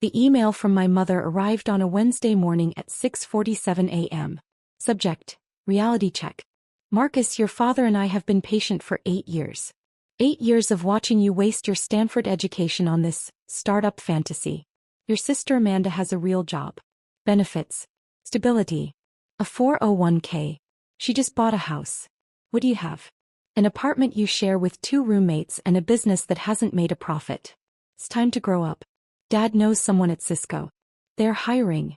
The email from my mother arrived on a Wednesday morning at 6:47 a.m. Subject: Reality check. Marcus, your father and I have been patient for 8 years. 8 years of watching you waste your Stanford education on this startup fantasy. Your sister Amanda has a real job. Benefits. Stability. A 401k. She just bought a house. What do you have? An apartment you share with 2 roommates and a business that hasn't made a profit. It's time to grow up. Dad knows someone at Cisco. They're hiring.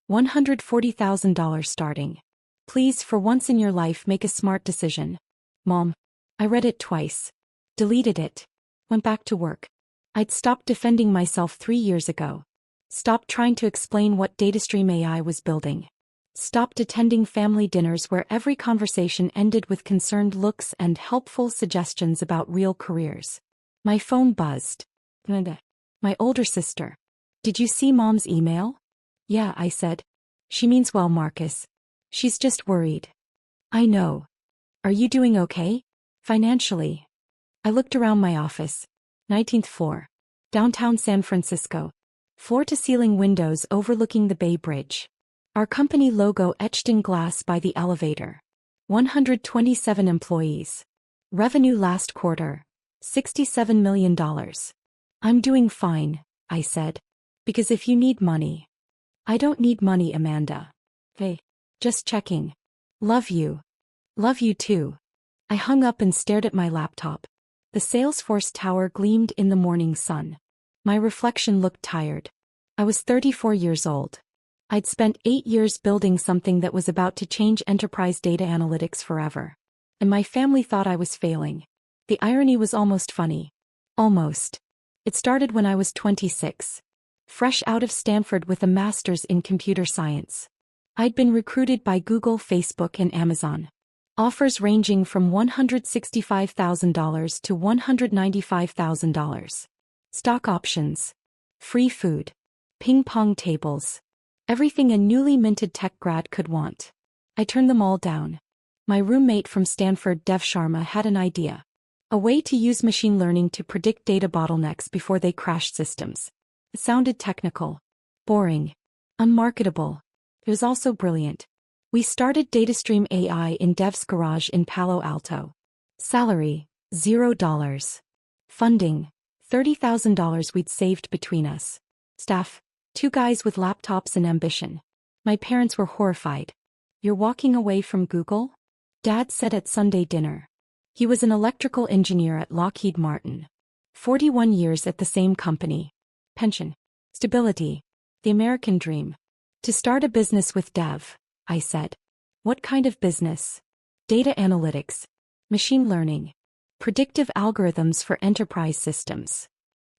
$140,000 starting. Please, for once in your life, make a smart decision. Mom. I read it twice. Deleted it. Went back to work. I'd stopped defending myself 3 years ago. Stopped trying to explain what datastream AI was building. Stopped attending family dinners where every conversation ended with concerned looks and helpful suggestions about real careers. My phone buzzed. My older sister. Did you see Mom's email? Yeah, I said. She means well, Marcus. She's just worried. I know. Are you doing okay? Financially. I looked around my office. 19th floor. Downtown San Francisco. Floor-to-ceiling windows overlooking the Bay Bridge. Our company logo etched in glass by the elevator. 127 employees. Revenue last quarter. $67 million. I'm doing fine, I said. Because if you need money. I don't need money, Amanda. Hey. Just checking. Love you. Love you too. I hung up and stared at my laptop. The Salesforce tower gleamed in the morning sun. My reflection looked tired. I was 34 years old. I'd spent 8 years building something that was about to change enterprise data analytics forever. And my family thought I was failing. The irony was almost funny. Almost. It started when I was 26. Fresh out of Stanford with a master's in computer science. I'd been recruited by Google, Facebook, and Amazon. Offers ranging from $165,000 to $195,000. Stock options. Free food. Ping pong tables. Everything a newly minted tech grad could want. I turned them all down. My roommate from Stanford, Dev Sharma, had an idea. A way to use machine learning to predict data bottlenecks before they crashed systems. It sounded technical. Boring. Unmarketable. It was also brilliant. We started Datastream AI in Dev's garage in Palo Alto. Salary, $0. Funding, $30,000 we'd saved between us. Staff, 2 guys with laptops and ambition. My parents were horrified. You're walking away from Google? Dad said at Sunday dinner. He was an electrical engineer at Lockheed Martin. 41 years at the same company. Pension. Stability. The American dream. To start a business with Dev, I said. What kind of business? Data analytics. Machine learning. Predictive algorithms for enterprise systems.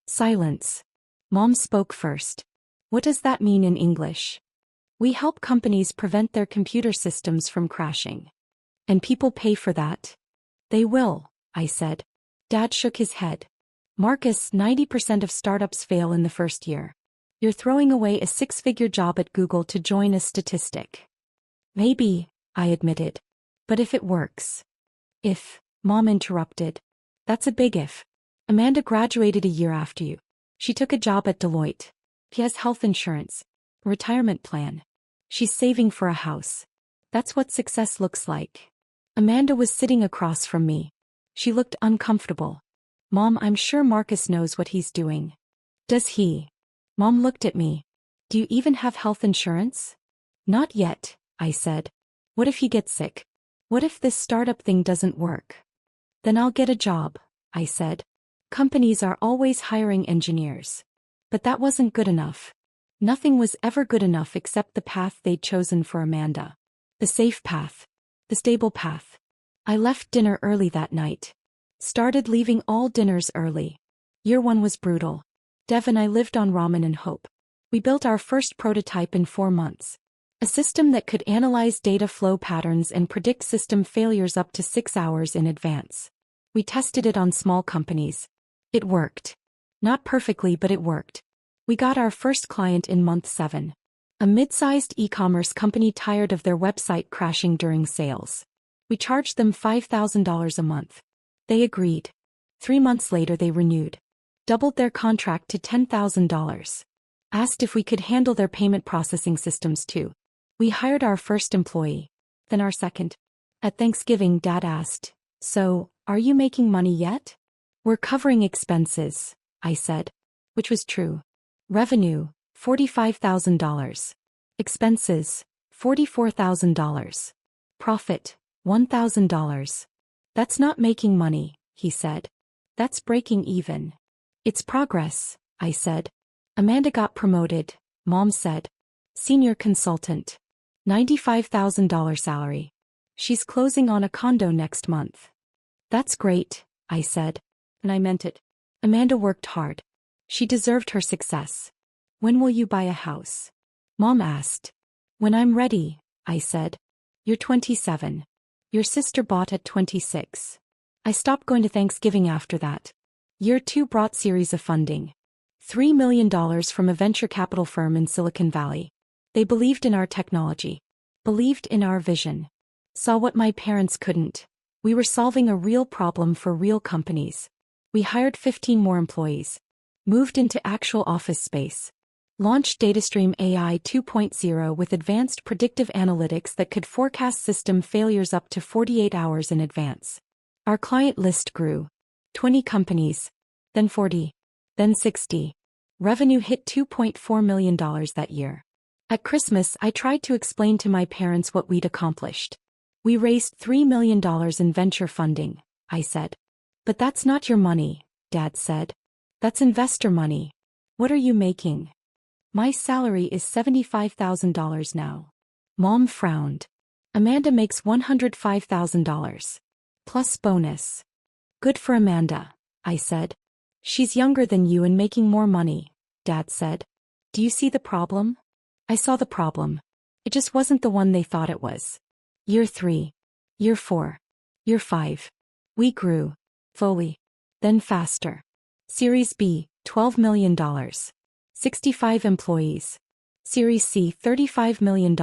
Silence. Mom spoke first. What does that mean in English? We help companies prevent their computer systems from crashing. And people pay for that? They will, I said. Dad shook his head. Marcus, 90% of startups fail in the first year. You're throwing away a 6-figure job at Google to join a statistic. Maybe, I admitted. But if it works. If, Mom interrupted. That's a big if. Amanda graduated a year after you. She took a job at Deloitte. She has health insurance. A retirement plan. She's saving for a house. That's what success looks like. Amanda was sitting across from me. She looked uncomfortable. Mom, I'm sure Marcus knows what he's doing. Does he? Mom looked at me. Do you even have health insurance? Not yet, I said. What if he gets sick? What if this startup thing doesn't work? Then I'll get a job, I said. Companies are always hiring engineers. But that wasn't good enough. Nothing was ever good enough except the path they'd chosen for Amanda. The safe path. The stable path. I left dinner early that night. Started leaving all dinners early. Year 1 was brutal. Dev and I lived on ramen and hope. We built our first prototype in 4 months. A system that could analyze data flow patterns and predict system failures up to 6 hours in advance. We tested it on small companies. It worked. Not perfectly, but it worked. We got our first client in month 7. A mid-sized e-commerce company tired of their website crashing during sales. We charged them $5,000 a month. They agreed. 3 months later they renewed. Doubled their contract to $10,000. Asked if we could handle their payment processing systems too. We hired our first employee, then our second. At Thanksgiving, Dad asked, "So, are you making money yet?" "We're covering expenses," I said. Which was true. Revenue, $45,000. Expenses, $44,000. Profit, $1,000. "That's not making money," he said. "That's breaking even." "It's progress," I said. Amanda got promoted, Mom said. Senior consultant. $95,000 salary. She's closing on a condo next month. "That's great," I said. And I meant it. Amanda worked hard. She deserved her success. "When will you buy a house?" Mom asked. "When I'm ready," I said. "You're 27. Your sister bought at 26. I stopped going to Thanksgiving after that. Year 2 brought series of funding. $3 million from a venture capital firm in Silicon Valley. They believed in our technology. Believed in our vision. Saw what my parents couldn't. We were solving a real problem for real companies. We hired 15 more employees. Moved into actual office space. Launched DataStream AI 2.0 with advanced predictive analytics that could forecast system failures up to 48 hours in advance. Our client list grew. 20 companies. Then 40. Then 60. Revenue hit $2.4 million that year. At Christmas, I tried to explain to my parents what we'd accomplished. "We raised $3 million in venture funding," I said. "But that's not your money," Dad said. "That's investor money. What are you making?" "My salary is $75,000 now." Mom frowned. "Amanda makes $105,000. Plus bonus." "Good for Amanda," I said. "She's younger than you and making more money," Dad said. "Do you see the problem?" I saw the problem. It just wasn't the one they thought it was. Year 3. Year 4. Year 5. We grew. Slowly. Then faster. Series B, $12 million. 65 employees. Series C, $35 million.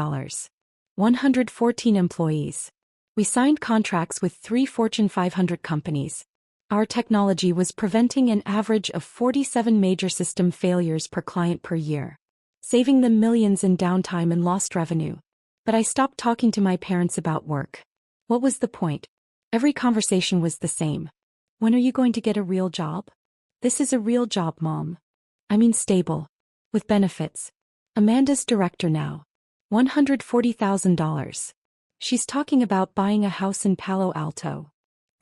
114 employees. We signed contracts with 3 Fortune 500 companies. Our technology was preventing an average of 47 major system failures per client per year, saving them millions in downtime and lost revenue. But I stopped talking to my parents about work. What was the point? Every conversation was the same. "When are you going to get a real job?" "This is a real job, Mom. I mean stable. With benefits. Amanda's director now. $140,000. She's talking about buying a house in Palo Alto.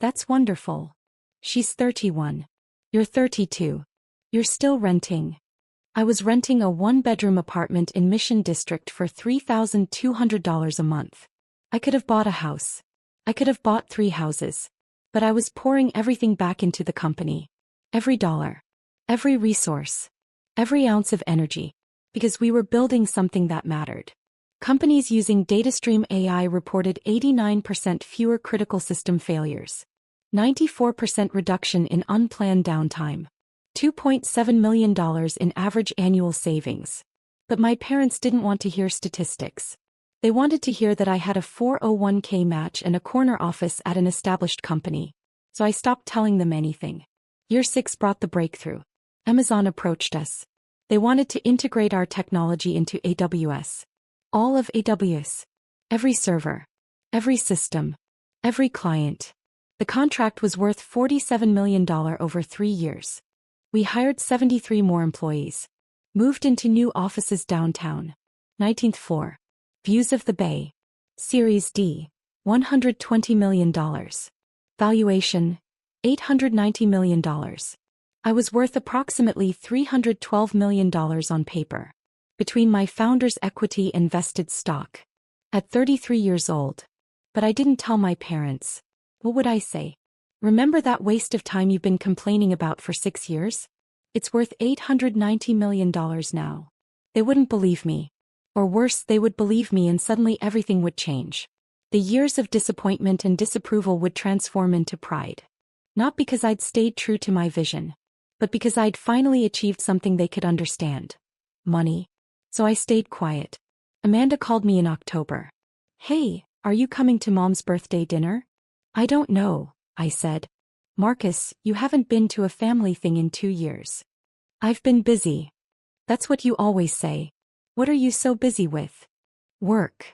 That's wonderful. She's 31. You're 32. You're still renting." I was renting a 1-bedroom apartment in Mission District for $3,200 a month. I could have bought a house. I could have bought 3 houses. But I was pouring everything back into the company. Every dollar. Every resource. Every ounce of energy. Because we were building something that mattered. Companies using DataStream AI reported 89% fewer critical system failures. 94% reduction in unplanned downtime. $2.7 million in average annual savings. But my parents didn't want to hear statistics. They wanted to hear that I had a 401k match and a corner office at an established company. So I stopped telling them anything. Year 6 brought the breakthrough. Amazon approached us. They wanted to integrate our technology into AWS. All of AWS. Every server. Every system. Every client. The contract was worth $47 million over 3 years. We hired 73 more employees. Moved into new offices downtown. 19th floor. Views of the Bay. Series D. $120 million. Valuation. $890 million. I was worth approximately $312 million on paper. Between my founder's equity and vested stock. At 33 years old. But I didn't tell my parents. What would I say? "Remember that waste of time you've been complaining about for 6 years? It's worth $890 million now." They wouldn't believe me. Or worse, they would believe me and suddenly everything would change. The years of disappointment and disapproval would transform into pride. Not because I'd stayed true to my vision. But because I'd finally achieved something they could understand. Money. So I stayed quiet. Amanda called me in October. "Hey, are you coming to Mom's birthday dinner?" "I don't know," I said. "Marcus, you haven't been to a family thing in 2 years." "I've been busy." That's what you always say. What are you so busy with? Work.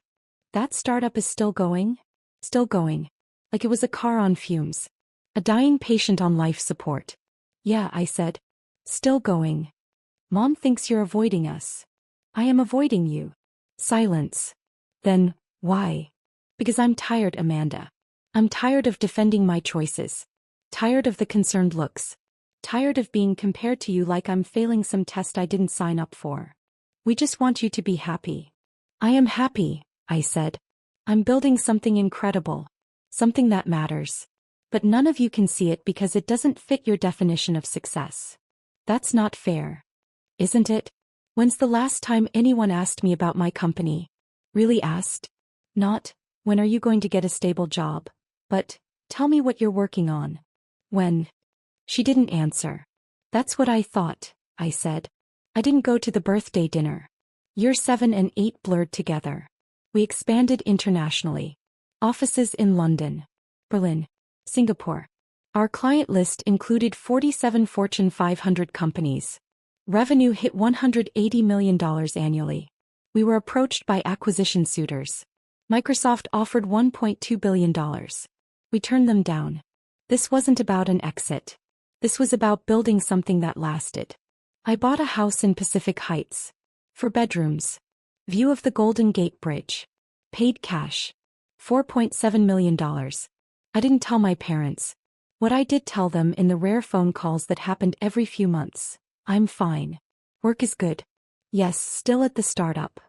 That startup is still going? Still going. Like it was a car on fumes. A dying patient on life support. Yeah, I said. Still going. Mom thinks you're avoiding us. I am avoiding you. Silence. Then, why? Because I'm tired, Amanda. I'm tired of defending my choices. Tired of the concerned looks. Tired of being compared to you like I'm failing some test I didn't sign up for. We just want you to be happy. I am happy, I said. I'm building something incredible. Something that matters. But none of you can see it because it doesn't fit your definition of success. That's not fair. Isn't it? When's the last time anyone asked me about my company? Really asked? Not, when are you going to get a stable job? But, tell me what you're working on. When? She didn't answer. That's what I thought, I said. I didn't go to the birthday dinner. Year 7 and 8 blurred together. We expanded internationally. Offices in London, Berlin, Singapore. Our client list included 47 Fortune 500 companies. Revenue hit $180 million annually. We were approached by acquisition suitors. Microsoft offered $1.2 billion. We turned them down. This wasn't about an exit. This was about building something that lasted. I bought a house in Pacific Heights. 4 bedrooms. View of the Golden Gate Bridge. Paid cash. $4.7 million. I didn't tell my parents. What I did tell them in the rare phone calls that happened every few months. I'm fine. Work is good. Yes, still at the startup.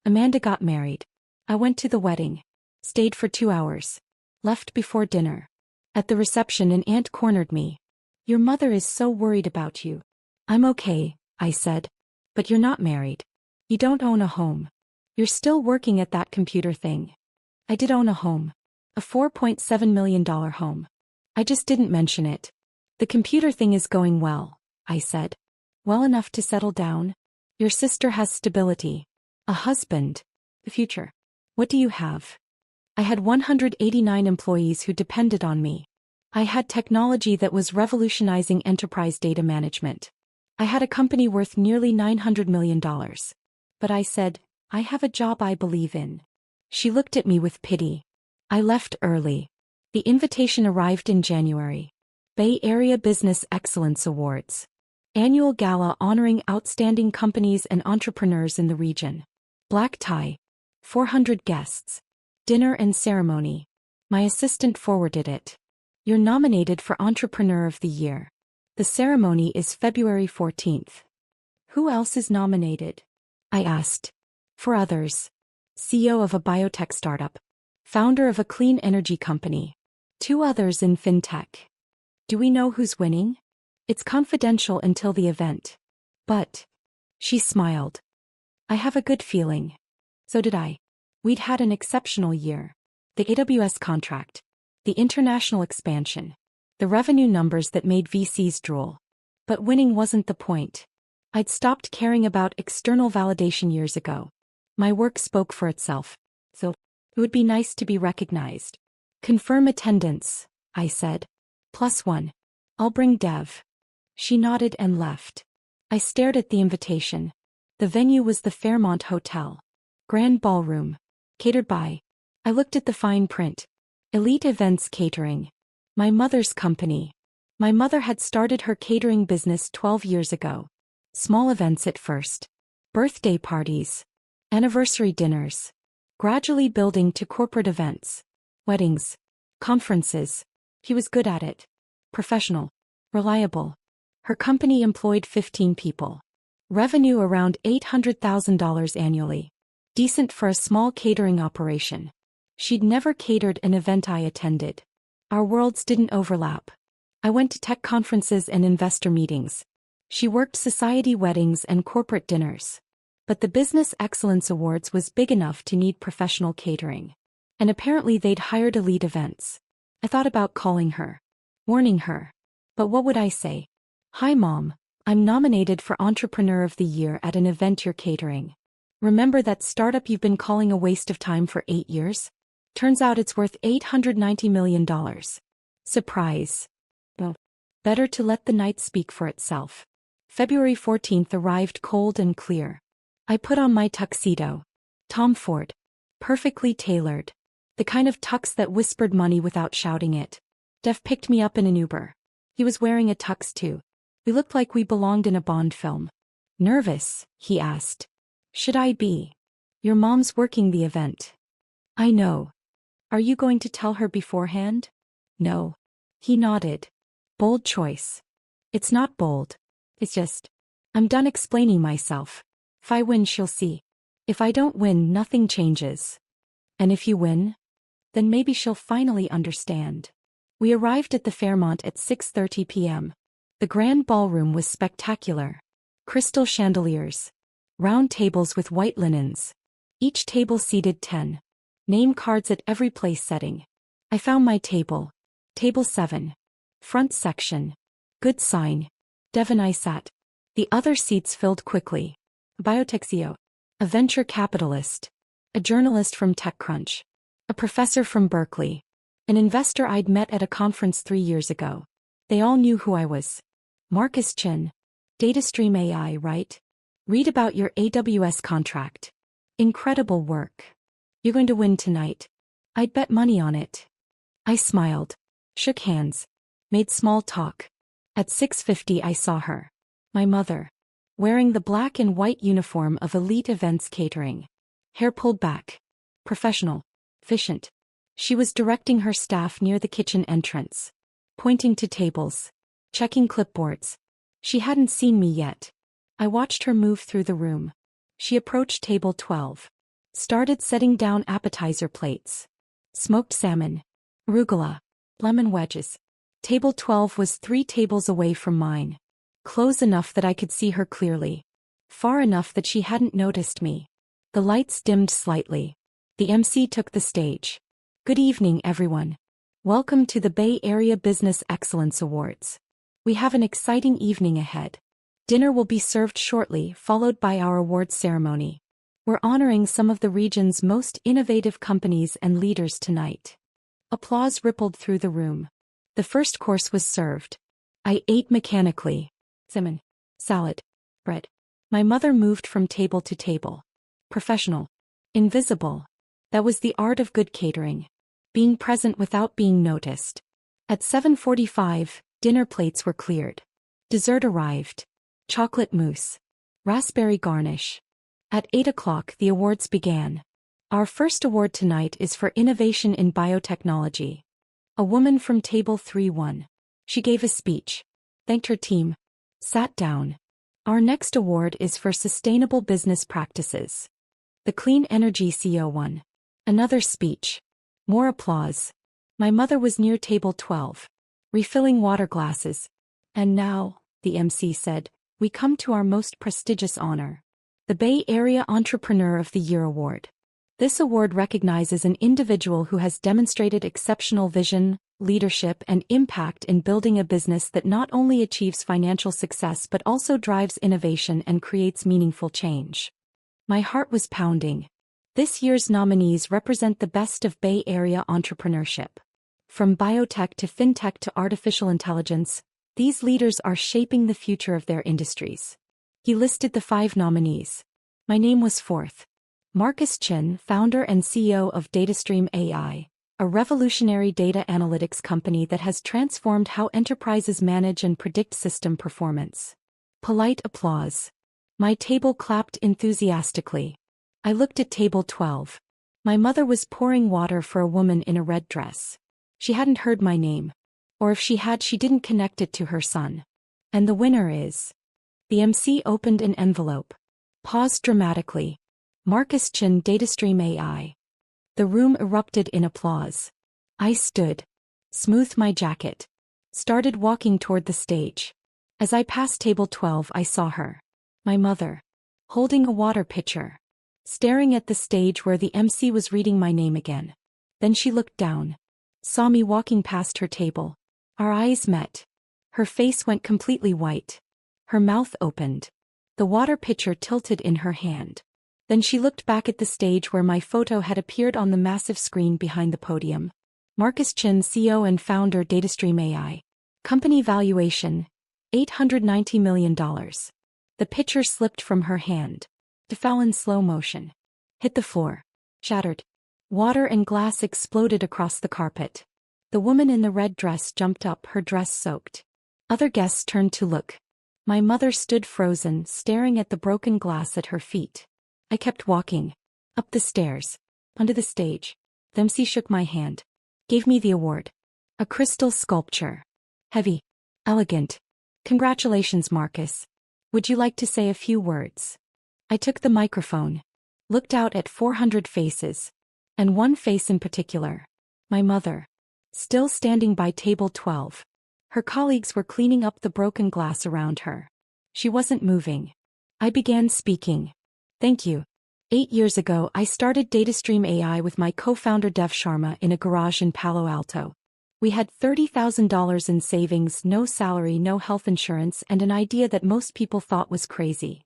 Amanda got married. I went to the wedding. Stayed for 2 hours. Left before dinner. At the reception, an aunt cornered me. Your mother is so worried about you. I'm okay, I said. But you're not married. You don't own a home. You're still working at that computer thing. I did own a home. A $4.7 million home. I just didn't mention it. The computer thing is going well, I said. Well enough to settle down? Your sister has stability. A husband. The future. What do you have? I had 189 employees who depended on me. I had technology that was revolutionizing enterprise data management. I had a company worth nearly $900 million. But I said, I have a job I believe in. She looked at me with pity. I left early. The invitation arrived in January. Bay Area Business Excellence Awards. Annual gala honoring outstanding companies and entrepreneurs in the region. Black tie. 400 guests. Dinner and ceremony. My assistant forwarded it. You're nominated for Entrepreneur of the Year. The ceremony is February 14th. Who else is nominated? I asked. 4 others. CEO of a biotech startup. Founder of a clean energy company. 2 others in fintech. Do we know who's winning? It's confidential until the event. But. She smiled. I have a good feeling. So did I. We'd had an exceptional year. The AWS contract. The international expansion. The revenue numbers that made VCs drool. But winning wasn't the point. I'd stopped caring about external validation years ago. My work spoke for itself. So, it would be nice to be recognized. Confirm attendance, I said. +1. I'll bring Dev. She nodded and left. I stared at the invitation. The venue was the Fairmont Hotel. Grand ballroom. Catered by. I looked at the fine print. Elite Events Catering. My mother's company. My mother had started her catering business 12 years ago. Small events at first. Birthday parties. Anniversary dinners. Gradually building to corporate events. Weddings. Conferences. He was good at it. Professional. Reliable. Her company employed 15 people. Revenue around $800,000 annually. Decent for a small catering operation. She'd never catered an event I attended. Our worlds didn't overlap. I went to tech conferences and investor meetings. She worked society weddings and corporate dinners. But the Business Excellence Awards was big enough to need professional catering. And apparently they'd hired Elite Events. I thought about calling her. Warning her. But what would I say? Hi Mom, I'm nominated for Entrepreneur of the Year at an event you're catering. Remember that startup you've been calling a waste of time for 8 years? Turns out it's worth $890 million. Surprise. Well, better to let the night speak for itself. February 14th arrived cold and clear. I put on my tuxedo. Tom Ford. Perfectly tailored. The kind of tux that whispered money without shouting it. Dev picked me up in an Uber. He was wearing a tux too. We looked like we belonged in a Bond film. Nervous? He asked. Should I be? Your mom's working the event. I know. Are you going to tell her beforehand? No. He nodded. Bold choice. It's not bold. It's just, I'm done explaining myself. If I win, she'll see. If I don't win, nothing changes. And if you win? Then maybe she'll finally understand. We arrived at the Fairmont at 6:30 p.m. The grand ballroom was spectacular. Crystal chandeliers. Round tables with white linens. Each table seated 10. Name cards at every place setting. I found my table. Table 7. Front section. Good sign. Dev and I sat. The other seats filled quickly. A biotech CEO. A venture capitalist. A journalist from TechCrunch. A professor from Berkeley. An investor I'd met at a conference 3 years ago. They all knew who I was. Marcus Chin. DataStream AI, right? Read about your AWS contract. Incredible work. You're going to win tonight. I'd bet money on it. I smiled. Shook hands. Made small talk. At 6:50 I saw her. My mother. Wearing the black and white uniform of Elite Events Catering. Hair pulled back. Professional. Efficient. She was directing her staff near the kitchen entrance. Pointing to tables. Checking clipboards. She hadn't seen me yet. I watched her move through the room. She approached table 12. Started setting down appetizer plates. Smoked salmon. Arugula. Lemon wedges. Table 12 was 3 tables away from mine. Close enough that I could see her clearly. Far enough that she hadn't noticed me. The lights dimmed slightly. The MC took the stage. Good evening, everyone. Welcome to the Bay Area Business Excellence Awards. We have an exciting evening ahead. Dinner will be served shortly, followed by our awards ceremony. We're honoring some of the region's most innovative companies and leaders tonight. Applause rippled through the room. The first course was served. I ate mechanically. Salmon. Salad. Bread. My mother moved from table to table. Professional. Invisible. That was the art of good catering. Being present without being noticed. At 7:45, dinner plates were cleared. Dessert arrived. Chocolate mousse. Raspberry garnish. At 8 o'clock the awards began. Our first award tonight is for innovation in biotechnology. A woman from table 3 won. She gave a speech. Thanked her team. Sat down. Our next award is for sustainable business practices. The clean energy CEO won. Another speech. More applause. My mother was near table 12. Refilling water glasses. And now, the MC said, we come to our most prestigious honor. The Bay Area Entrepreneur of the Year Award. This award recognizes an individual who has demonstrated exceptional vision, leadership, and impact in building a business that not only achieves financial success but also drives innovation and creates meaningful change. My heart was pounding. This year's nominees represent the best of Bay Area entrepreneurship. From biotech to fintech to artificial intelligence, these leaders are shaping the future of their industries. He listed the 5 nominees. My name was fourth. Marcus Chin, founder and CEO of DataStream AI, a revolutionary data analytics company that has transformed how enterprises manage and predict system performance. Polite applause. My table clapped enthusiastically. I looked at table 12. My mother was pouring water for a woman in a red dress. She hadn't heard my name. Or if she had, she didn't connect it to her son. And the winner is... The MC opened an envelope. Paused dramatically. Marcus Chin, DataStream AI. The room erupted in applause. I stood. Smoothed my jacket. Started walking toward the stage. As I passed table 12 I saw her. My mother. Holding a water pitcher. Staring at the stage where the MC was reading my name again. Then she looked down. Saw me walking past her table. Our eyes met. Her face went completely white. Her mouth opened. The water pitcher tilted in her hand. Then she looked back at the stage where my photo had appeared on the massive screen behind the podium. Marcus Chin, CEO and founder, DataStream AI. Company valuation, $890 million. The pitcher slipped from her hand. It fell in slow motion. Hit the floor. Shattered. Water and glass exploded across the carpet. The woman in the red dress jumped up, her dress soaked. Other guests turned to look. My mother stood frozen, staring at the broken glass at her feet. I kept walking. Up the stairs. Onto the stage. The MC shook my hand. Gave me the award. A crystal sculpture. Heavy. Elegant. Congratulations, Marcus. Would you like to say a few words? I took the microphone. Looked out at 400 faces. And one face in particular. My mother. Still standing by table 12. Her colleagues were cleaning up the broken glass around her. She wasn't moving. I began speaking. Thank you. 8 years ago, I started DataStream AI with my co-founder Dev Sharma in a garage in Palo Alto. We had $30,000 in savings, no salary, no health insurance, and an idea that most people thought was crazy.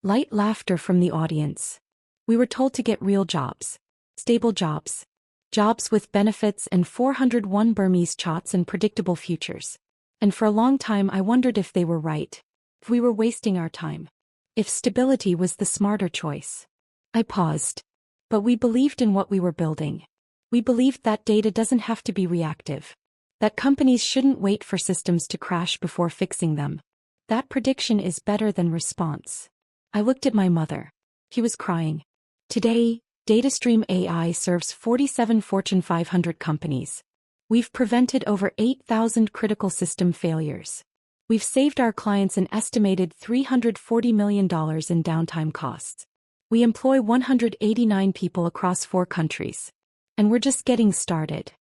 Light laughter from the audience. We were told to get real jobs. Stable jobs. Jobs with benefits and 401 Burmese chots and predictable futures. And for a long time I wondered if they were right. If we were wasting our time. If stability was the smarter choice. I paused. But we believed in what we were building. We believed that data doesn't have to be reactive. That companies shouldn't wait for systems to crash before fixing them. That prediction is better than response. I looked at my mother. She was crying. Today, DataStream AI serves 47 Fortune 500 companies. We've prevented over 8,000 critical system failures. We've saved our clients an estimated $340 million in downtime costs. We employ 189 people across 4 countries. And we're just getting started.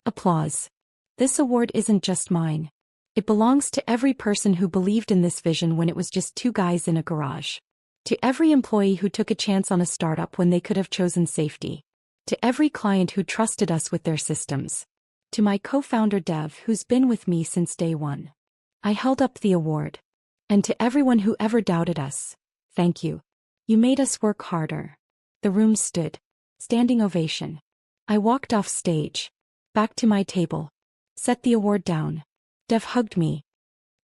Applause. This award isn't just mine. It belongs to every person who believed in this vision when it was just 2 guys in a garage. To every employee who took a chance on a startup when they could have chosen safety. To every client who trusted us with their systems. To my co-founder Dev, who's been with me since day one. I held up the award. And to everyone who ever doubted us, thank you. You made us work harder. The room stood. Standing ovation. I walked off stage. Back to my table. Set the award down. Dev hugged me.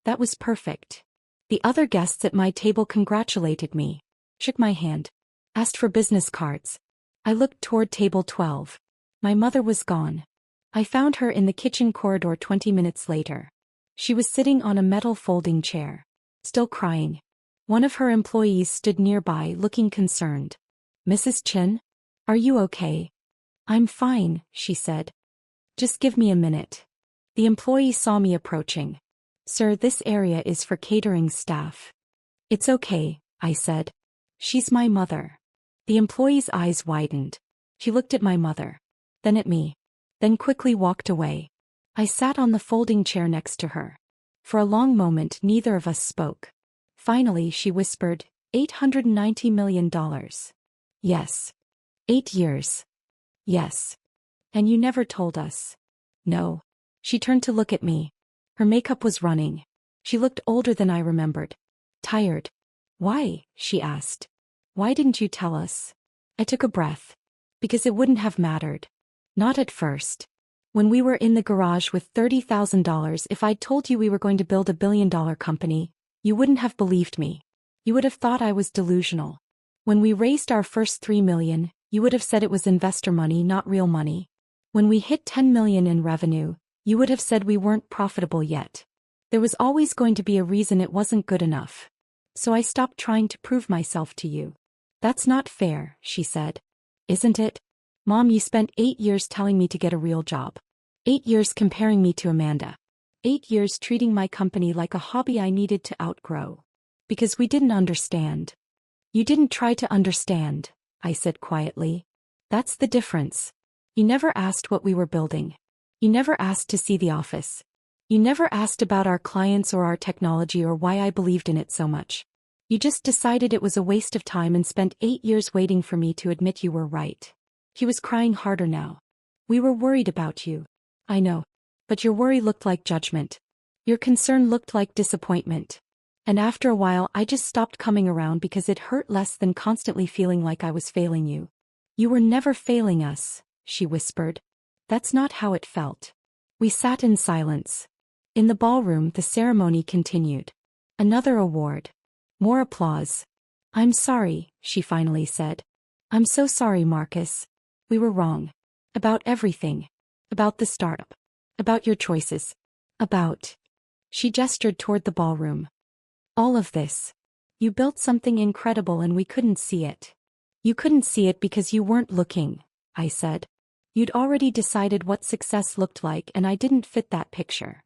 That was perfect. The other guests at my table congratulated me. Shook my hand. Asked for business cards. I looked toward table 12. My mother was gone. I found her in the kitchen corridor 20 minutes later. She was sitting on a metal folding chair. Still crying. One of her employees stood nearby looking concerned. Mrs. Chin? Are you okay? I'm fine, she said. Just give me a minute. The employee saw me approaching. Sir, this area is for catering staff. It's okay, I said. She's my mother. The employee's eyes widened. She looked at my mother. Then at me. Then quickly walked away. I sat on the folding chair next to her. For a long moment neither of us spoke. Finally she whispered, $890 million. Yes. 8 years. Yes. And you never told us. No. She turned to look at me. Her makeup was running. She looked older than I remembered. Tired. Why? She asked. Why didn't you tell us? I took a breath. Because it wouldn't have mattered. Not at first. When we were in the garage with $30,000, if I'd told you we were going to build $1 billion company, you wouldn't have believed me. You would have thought I was delusional. When we raised our first $3 million, you would have said it was investor money, not real money. When we hit $10 million in revenue, you would have said we weren't profitable yet. There was always going to be a reason it wasn't good enough. So I stopped trying to prove myself to you. That's not fair, she said. Isn't it? Mom, you spent 8 years telling me to get a real job. 8 years comparing me to Amanda. 8 years treating my company like a hobby I needed to outgrow. Because we didn't understand. You didn't try to understand, I said quietly. That's the difference. You never asked what we were building. You never asked to see the office. You never asked about our clients or our technology or why I believed in it so much. You just decided it was a waste of time and spent 8 years waiting for me to admit you were right. He was crying harder now. We were worried about you. I know. But your worry looked like judgment. Your concern looked like disappointment. And after a while I just stopped coming around because it hurt less than constantly feeling like I was failing you. You were never failing us, she whispered. That's not how it felt. We sat in silence. In the ballroom, the ceremony continued. Another award. More applause. I'm sorry, she finally said. I'm so sorry, Marcus. We were wrong. About everything. About the startup. About your choices. About. She gestured toward the ballroom. All of this. You built something incredible and we couldn't see it. You couldn't see it because you weren't looking, I said. You'd already decided what success looked like and I didn't fit that picture.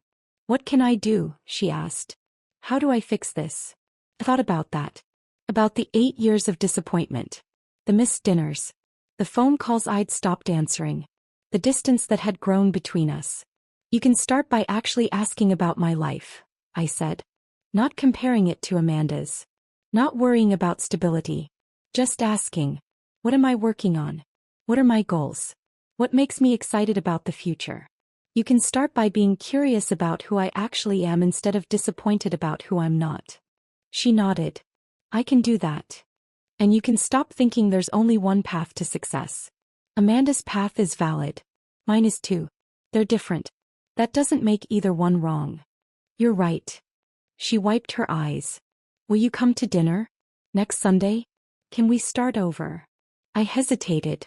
What can I do? She asked. How do I fix this? I thought about that. About the 8 years of disappointment. The missed dinners. The phone calls I'd stopped answering. The distance that had grown between us. You can start by actually asking about my life, I said. Not comparing it to Amanda's. Not worrying about stability. Just asking, what am I working on? What are my goals? What makes me excited about the future? You can start by being curious about who I actually am instead of disappointed about who I'm not. She nodded. I can do that. And you can stop thinking there's only one path to success. Amanda's path is valid. Mine is too. They're different. That doesn't make either one wrong. You're right. She wiped her eyes. Will you come to dinner? Next Sunday? Can we start over? I hesitated.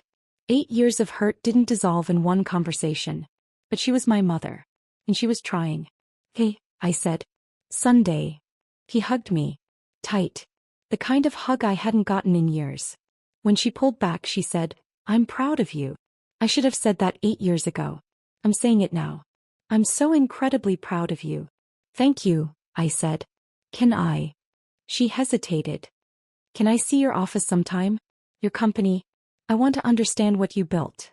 8 years of hurt didn't dissolve in one conversation. But she was my mother. And she was trying. Hey, I said. Sunday. He hugged me. Tight. The kind of hug I hadn't gotten in years. When she pulled back, she said, I'm proud of you. I should have said that 8 years ago. I'm saying it now. I'm so incredibly proud of you. Thank you, I said. Can I? She hesitated. Can I see your office sometime? Your company? I want to understand what you built.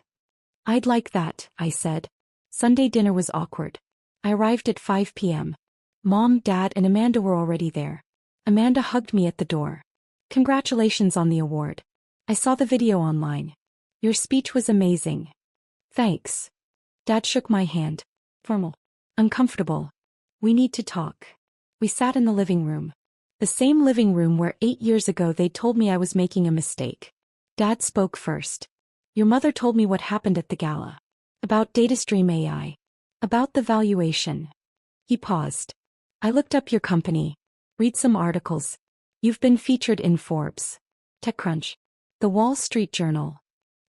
I'd like that, I said. Sunday dinner was awkward. I arrived at 5 p.m. Mom, Dad, and Amanda were already there. Amanda hugged me at the door. Congratulations on the award. I saw the video online. Your speech was amazing. Thanks. Dad shook my hand. Formal. Uncomfortable. We need to talk. We sat in the living room. The same living room where 8 years ago they told me I was making a mistake. Dad spoke first. Your mother told me what happened at the gala. About DataStream AI. About the valuation. He paused. I looked up your company. Read some articles. You've been featured in Forbes, TechCrunch, The Wall Street Journal.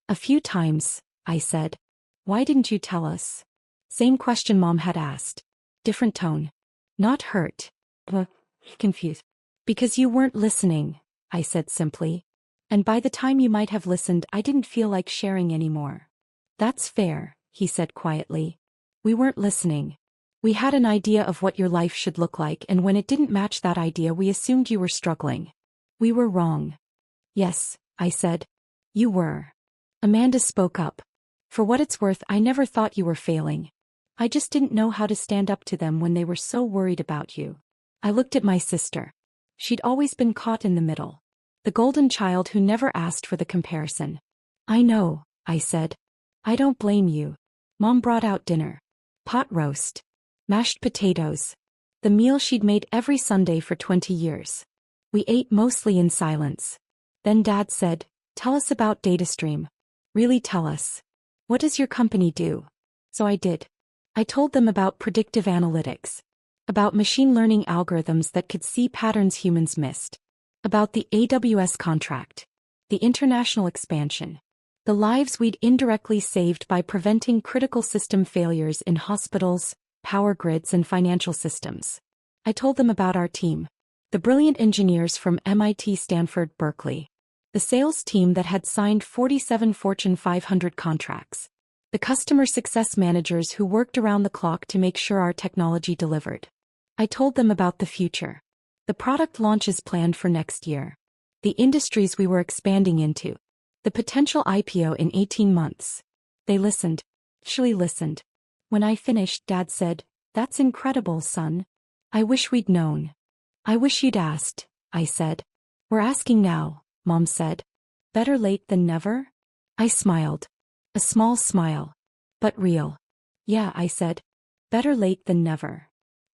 A few times, I said. Why didn't you tell us? Same question Mom had asked. Different tone. Not hurt. Confused. Because you weren't listening, I said simply. And by the time you might have listened, I didn't feel like sharing anymore. That's fair, he said quietly. We weren't listening. We had an idea of what your life should look like, and when it didn't match that idea, we assumed you were struggling. We were wrong. Yes, I said. You were. Amanda spoke up. For what it's worth, I never thought you were failing. I just didn't know how to stand up to them when they were so worried about you. I looked at my sister. She'd always been caught in the middle. The golden child who never asked for the comparison. I know, I said. I don't blame you. Mom brought out dinner. Pot roast. Mashed potatoes. The meal she'd made every Sunday for 20 years. We ate mostly in silence. Then Dad said, tell us about DataStream. Really tell us. What does your company do? So I did. I told them about predictive analytics. About machine learning algorithms that could see patterns humans missed. About the AWS contract. The international expansion. The lives we'd indirectly saved by preventing critical system failures in hospitals, power grids, and financial systems. I told them about our team. The brilliant engineers from MIT, Stanford, Berkeley. The sales team that had signed 47 Fortune 500 contracts. The customer success managers who worked around the clock to make sure our technology delivered. I told them about the future. The product launches planned for next year. The industries we were expanding into. The potential IPO in 18 months. They listened. Actually listened. When I finished, Dad said, that's incredible, son. I wish we'd known. I wish you'd asked, I said. We're asking now, Mom said. Better late than never? I smiled. A small smile. But real. Yeah, I said. Better late than never.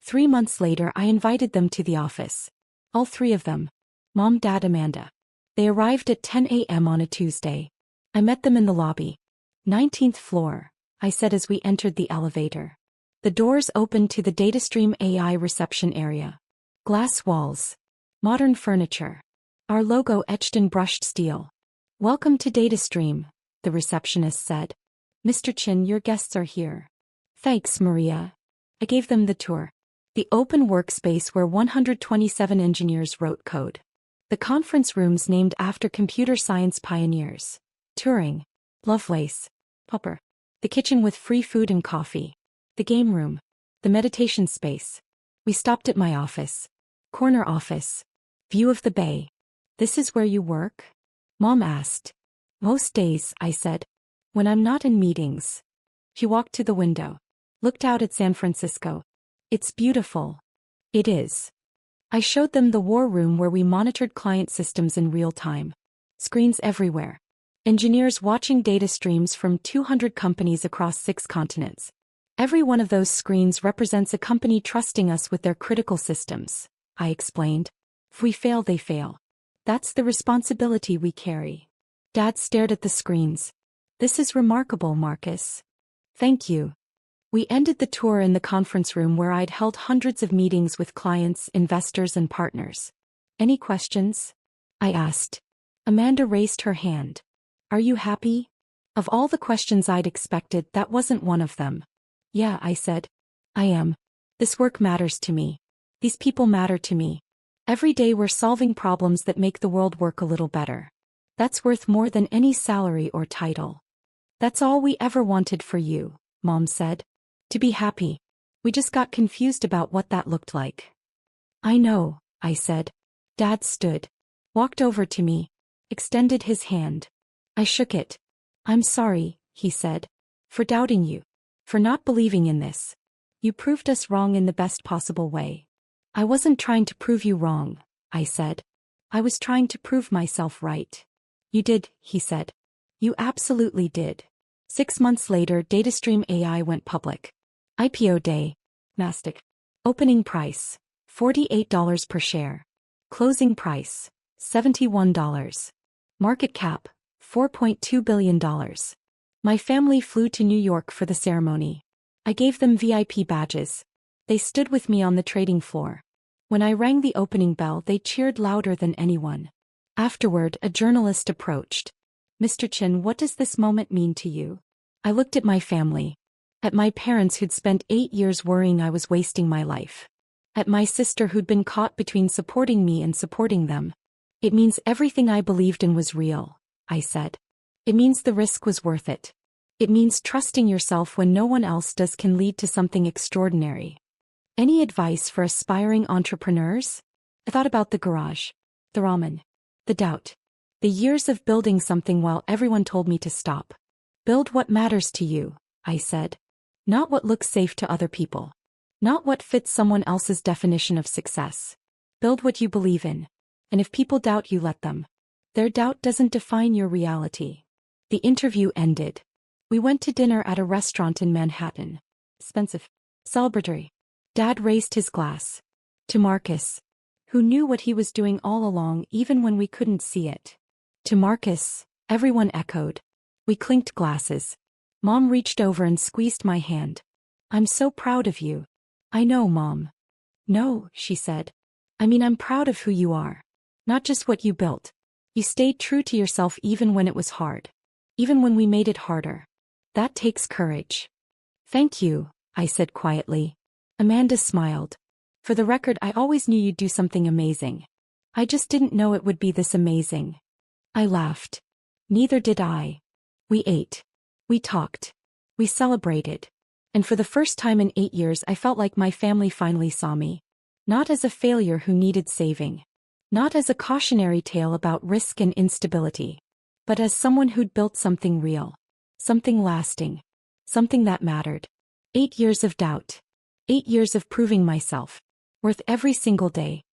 3 months later, I invited them to the office. All three of them. Mom, Dad, Amanda. They arrived at 10 a.m. on a Tuesday. I met them in the lobby. 19th floor, I said as we entered the elevator. The doors opened to the DataStream AI reception area. Glass walls. Modern furniture. Our logo etched in brushed steel. "Welcome to DataStream," the receptionist said. "Mr. Chin, your guests are here." "Thanks, Maria." I gave them the tour. The open workspace where 127 engineers wrote code. The conference rooms named after computer science pioneers. Turing. Lovelace. Popper. The kitchen with free food and coffee. The game room. The meditation space. We stopped at my office. Corner office. View of the bay. "This is where you work?" Mom asked. "Most days," I said. "When I'm not in meetings." She walked to the window. Looked out at San Francisco. "It's beautiful." "It is." I showed them the war room where we monitored client systems in real time. Screens everywhere. Engineers watching data streams from 200 companies across 6 continents. Every one of those screens represents a company trusting us with their critical systems, I explained. If we fail, they fail. That's the responsibility we carry. Dad stared at the screens. "This is remarkable, Marcus." "Thank you." We ended the tour in the conference room where I'd held hundreds of meetings with clients, investors, and partners. "Any questions?" I asked. Amanda raised her hand. "Are you happy?" Of all the questions I'd expected, that wasn't one of them. "Yeah," I said. "I am. This work matters to me. These people matter to me. Every day we're solving problems that make the world work a little better. That's worth more than any salary or title." "That's all we ever wanted for you," Mom said. "To be happy. We just got confused about what that looked like." "I know," I said. Dad stood. Walked over to me. Extended his hand. I shook it. "I'm sorry," he said. "For doubting you. For not believing in this. You proved us wrong in the best possible way." "I wasn't trying to prove you wrong," I said. "I was trying to prove myself right." "You did," he said. "You absolutely did." 6 months later, DataStream AI went public. IPO day. Nasdaq. Opening price. $48 per share. Closing price. $71. Market cap. $4.2 billion. My family flew to New York for the ceremony. I gave them VIP badges. They stood with me on the trading floor. When I rang the opening bell, they cheered louder than anyone. Afterward, a journalist approached. "Mr. Chin, what does this moment mean to you?" I looked at my family. At my parents who'd spent 8 years worrying I was wasting my life. At my sister who'd been caught between supporting me and supporting them. "It means everything I believed in was real," I said. "It means the risk was worth it. It means trusting yourself when no one else does can lead to something extraordinary." Any advice for aspiring entrepreneurs? I thought about the garage. The ramen. The doubt. The years of building something while everyone told me to stop. "Build what matters to you," I said. Not what looks safe to other people. Not what fits someone else's definition of success. Build what you believe in. And if people doubt you, let them. Their doubt doesn't define your reality. The interview ended. We went to dinner at a restaurant in Manhattan. Expensive. Celebratory. Dad raised his glass. To Marcus. Who knew what he was doing all along even when we couldn't see it. To Marcus, everyone echoed. We clinked glasses. Mom reached over and squeezed my hand. "I'm so proud of you." "I know, Mom." "No," she said. "I mean, I'm proud of who you are. Not just what you built. You stayed true to yourself even when it was hard. Even when we made it harder. That takes courage." "Thank you," I said quietly. Amanda smiled. "For the record, I always knew you'd do something amazing. I just didn't know it would be this amazing." I laughed. Neither did I. We ate. We talked. We celebrated. And for the first time in 8 years, I felt like my family finally saw me. Not as a failure who needed saving. Not as a cautionary tale about risk and instability. But as someone who'd built something real. Something lasting. Something that mattered. 8 years of doubt. 8 years of proving myself. Worth every single day.